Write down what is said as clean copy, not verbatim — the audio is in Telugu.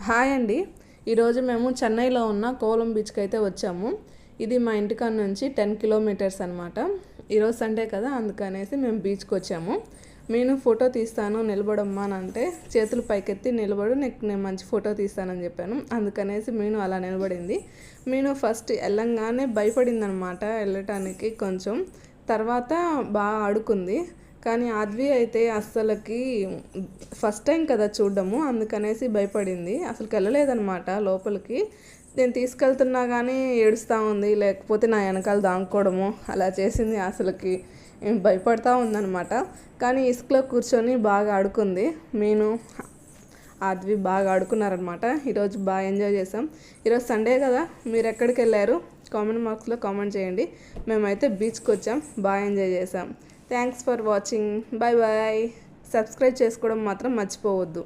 హాయ్ అండి. ఈరోజు మేము చెన్నైలో ఉన్న కోలం బీచ్కి అయితే వచ్చాము. ఇది మా ఇంటికాడ నుంచి 10 కిలోమీటర్స్ అనమాట. ఈరోజు సండే కదా, అందుకనేసి మేము బీచ్కి వచ్చాము. నేను ఫోటో తీస్తాను నిలబడమ్మా అని అంటే చేతులు పైకెత్తి నిలబడు, నేను మంచి ఫోటో తీస్తానని చెప్పాను. అందుకనేసి మీను అలా నిలబడింది. మీను ఫస్ట్ వెళ్ళంగానే భయపడింది అనమాట వెళ్ళటానికి కొంచెం. తర్వాత బాగా ఆడుకుంది. కానీ ఆద్వి అయితే అస్సలకి ఫస్ట్ టైం కదా చూడడము, అందుకనేసి భయపడింది. అసలుకి వెళ్ళలేదనమాట లోపలికి. నేను తీసుకెళ్తున్నా కానీ ఏడుస్తూ ఉంది, లేకపోతే నా వెనకాల దాంకోవడము అలా చేసింది. అసలుకి భయపడతా ఉందన్నమాట. కానీ ఇసుకలో కూర్చొని బాగా ఆడుకుంది. నేను ఆద్వి బాగా ఆడుకున్నారనమాట. ఈరోజు బాగా ఎంజాయ్ చేసాం. ఈరోజు సండే కదా, మీరు ఎక్కడికి వెళ్ళారు కామెంట్ బాక్స్లో కామెంట్ చేయండి. మేమైతే బీచ్కి వచ్చాం, బాగా ఎంజాయ్ చేసాం. Thanks for watching. Bye bye. Subscribe చేసుకోవడం మాత్రం మర్చిపోవద్దు.